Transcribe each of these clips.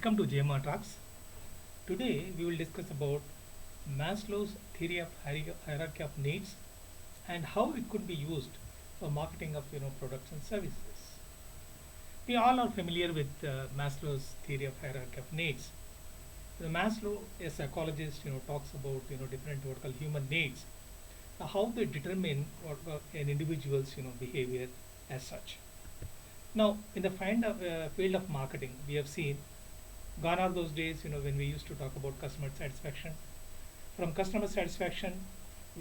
Welcome to JMR Talks. Today we will discuss about Maslow's theory of hierarchy of needs and how it could be used for marketing of products and services. We all are familiar with Maslow's theory of hierarchy of needs. The Maslow, a psychologist, talks about different what called human needs, how they determine what an individual's behavior as such. Now, in the field of marketing, we have seen gone are those days when we used to talk about customer satisfaction. From customer satisfaction,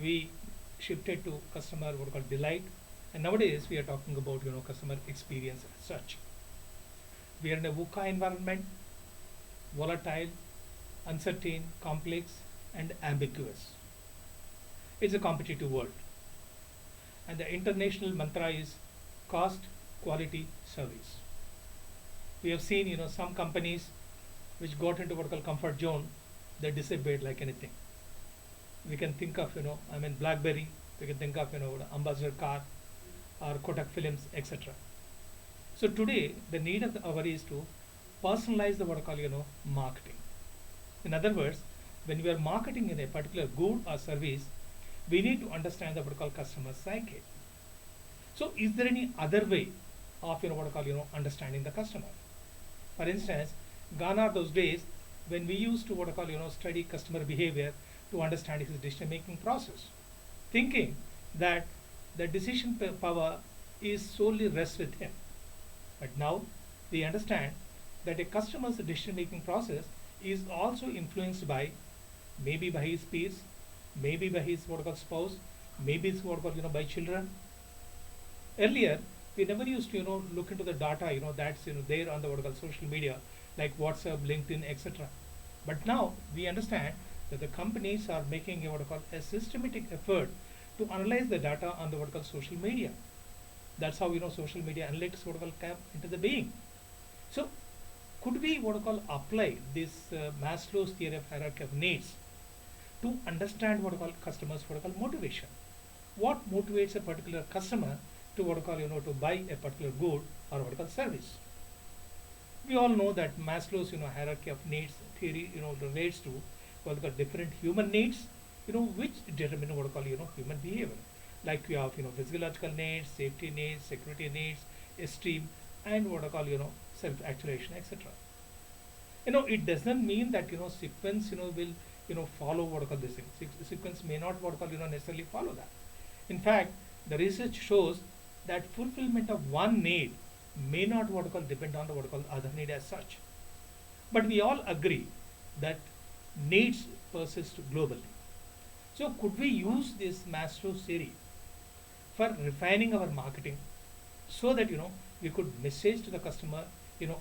we shifted to customer what we call delight, and nowadays we are talking about customer experience as such. We are in a VUCA environment, volatile, uncertain, complex, and ambiguous. It's a competitive world, and the international mantra is cost, quality, service. We have seen some companies which got into what we call comfort zone, they disappeared like anything. We can think of BlackBerry, we can think of the Ambassador car or Kotak Films, etc. So today the need of the hour is to personalize the what I call marketing. In other words, when we are marketing in a particular good or service, we need to understand the what I call customer psyche. So is there any other way of what I call understanding the customer? For instance, gone are those days when we used to what I call study customer behavior to understand his decision making process, thinking that the decision power is solely rests with him. But now we understand that a customer's decision making process is also influenced by maybe by his peers, maybe by his what I call spouse, maybe it's what I call by children. Earlier we never used to look into the data that's there on the what I call social media like WhatsApp, LinkedIn, etc. But now we understand that the companies are making what I call a systematic effort to analyze the data on the what I call social media. That's how social media analytics what I call come into the being. So could we what I call apply this Maslow's theory of hierarchy of needs to understand what I call customers what I call motivation? What motivates a particular customer to what I call to buy a particular good or what I call service? We all know that Maslow's hierarchy of needs theory relates to what we call different human needs which determine what we call human behavior. Like we have physiological needs, safety needs, security needs, esteem, and what I call self-actualization, etc. It doesn't mean that sequence will follow what I call this thing. Sequence may not what I call necessarily follow that. In fact, the research shows that fulfillment of one need may not what I call depend on the what I call other need as such. But we all agree that needs persist globally. So could we use this Maslow's theory for refining our marketing so that we could message to the customer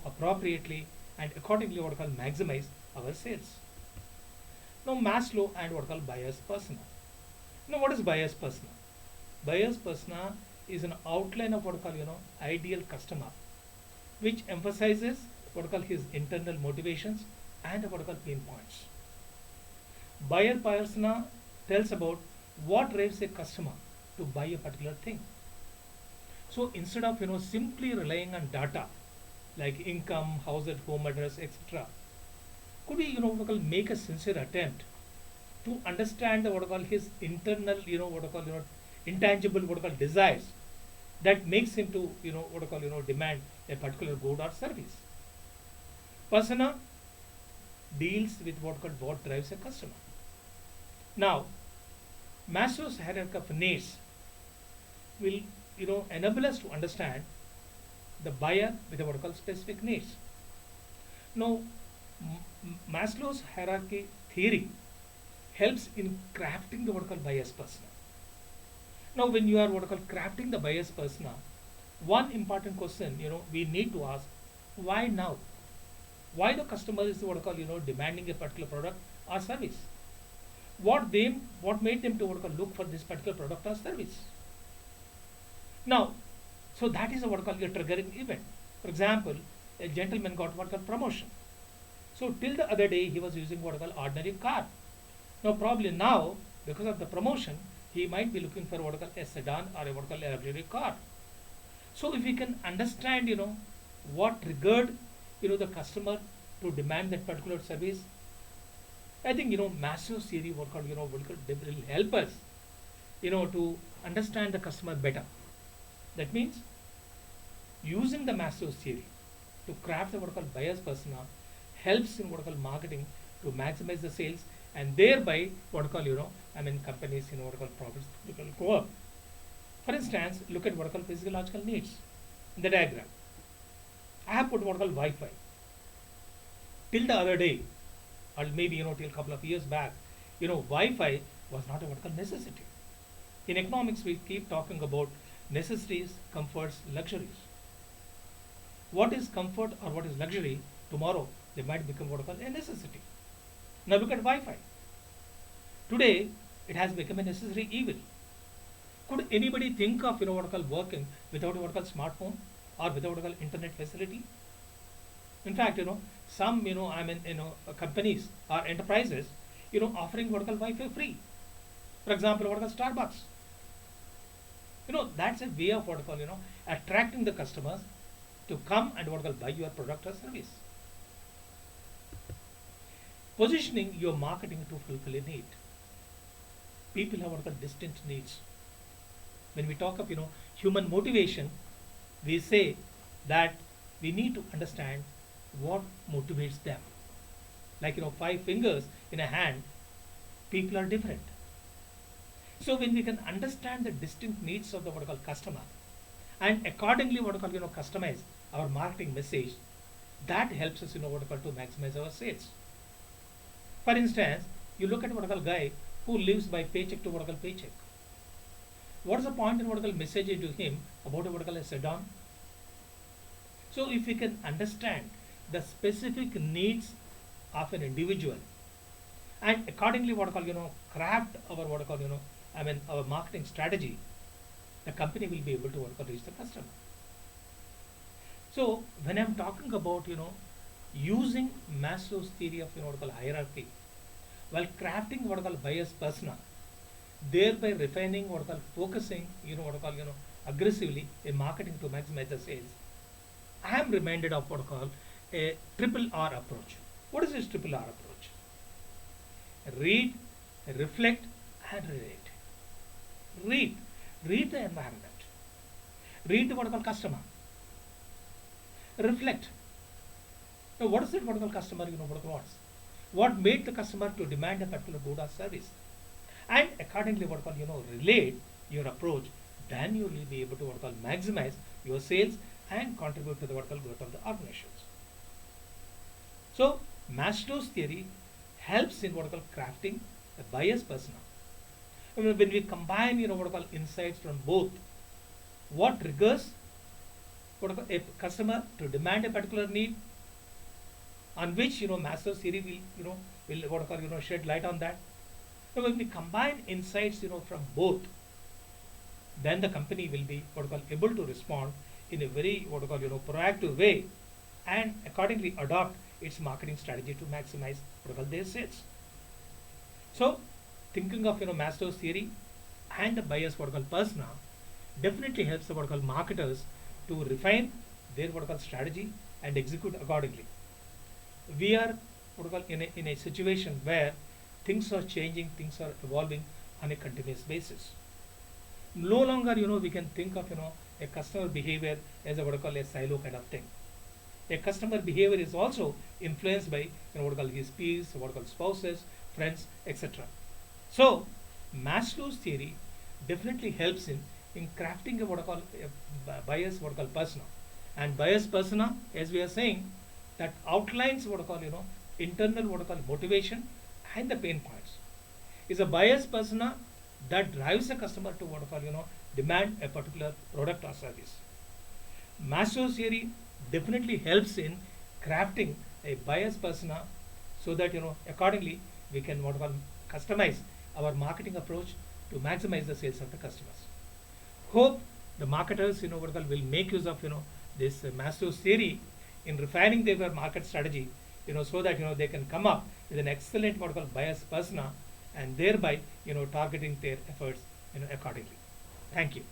appropriately and accordingly what I call maximize our sales? Now Maslow and what I call buyer's persona. Now what is buyer's persona? Buyer's persona is an outline of what I call ideal customer, which emphasizes what I call his internal motivations and what I call pain points. Buyer persona tells about what drives a customer to buy a particular thing. So instead of simply relying on data like income, house at home address, etc., could we what I call make a sincere attempt to understand what I call his internal what I call intangible what I call desires that makes him to what I call demand a particular good or service. Persona deals with what drives a customer. Now Maslow's hierarchy of needs will enable us to understand the buyer with what I call specific needs. Now Maslow's hierarchy theory helps in crafting the what I call buyer's persona. Now when you are what I call crafting the buyer's persona, one important question we need to ask: why now? Why the customer is what I call demanding a particular product or service? What made them to what I call look for this particular product or service? Now, so that is what I call a triggering event. For example, a gentleman got what I call promotion. So till the other day he was using what I call ordinary car. Now probably now because of the promotion he might be looking for what I call a sedan or a what I call a luxury car. So if we can understand what triggered the customer to demand that particular service. I think Maslow's theory workout will help us to understand the customer better. That means using the Maslow's theory to craft the what called buyer's persona helps in what called marketing to maximize the sales, and thereby what call companies what called profits go up. For instance, look at what called physiological needs in the diagram. I have put what called Wi-Fi. Till the other day, or maybe till a couple of years back, Wi-Fi was not a what called necessity. In economics, we keep talking about necessities, comforts, luxuries. What is comfort or what is luxury tomorrow, they might become what called a necessity. Now look at Wi-Fi. Today, it has become a necessary evil. Could anybody think of what called working without what called smartphone or without what called internet facility? In fact, some companies or enterprises offering what called Wi-Fi free. For example, what called Starbucks. That's a way of what called attracting the customers to come and what called buy your product or service. Positioning your marketing to fulfill a need. People have what called distinct needs. When we talk of human motivation, we say that we need to understand what motivates them. Like 5 fingers in a hand, people are different. So when we can understand the distinct needs of the what called customer, and accordingly what called customize our marketing message, that helps us what called to maximize our sales. For instance, you look at what called guy who lives by paycheck to what called paycheck. What's the point in what called messaging to him about what called a sedan? So if we can understand the specific needs of an individual, and accordingly what called craft our what called our marketing strategy, the company will be able to what called reach the customer. So when I'm talking about using Maslow's theory of what called hierarchy while crafting what called buyer's persona, thereby refining what called focusing what called aggressively in marketing to maximize the sales, I am reminded of what called a triple R approach. What is this triple R approach? Read, reflect, and relate. Read the environment. Read the what called customer. Reflect. Now what is it what called customer what wants? What made the customer to demand a particular good or service? And accordingly what called relate your approach, then you will be able to what called maximize your sales and contribute to the what called growth of the organizations. So Maslow's theory helps in what called crafting a buyer's persona. When we combine what called insights from both, what triggers what a customer to demand a particular need, on which Maslow's theory will what called shed light on that. So when we combine insights from both, then the company will be what called able to respond in a very what called proactive way, and accordingly adopt its marketing strategy to maximize what called their sales. So thinking of Maslow's theory and the buyer's what called persona definitely helps the what called marketers to refine their what called strategy and execute accordingly. We are what called in a situation where things are changing, things are evolving on a continuous basis. No longer we can think of a customer behavior as a what called a silo kind of thing. A customer behavior is also influenced by what called his peers, what called spouses, friends, etc. So Maslow's theory definitely helps in crafting a what called a buyer's what called persona, and buyer's persona, as we are saying, that outlines what called internal what called motivation and the pain points. Is a buyer's persona that drives the customer to what called demand a particular product or service. Maslow's theory definitely helps in crafting a buyer's persona, so that accordingly we can what called customize our marketing approach to maximize the sales of the customers. Hope the marketers what called will make use of this Maslow's theory in refining their market strategy, so that they can come up with an excellent what called buyer's persona, and thereby targeting their efforts accordingly. Thank you.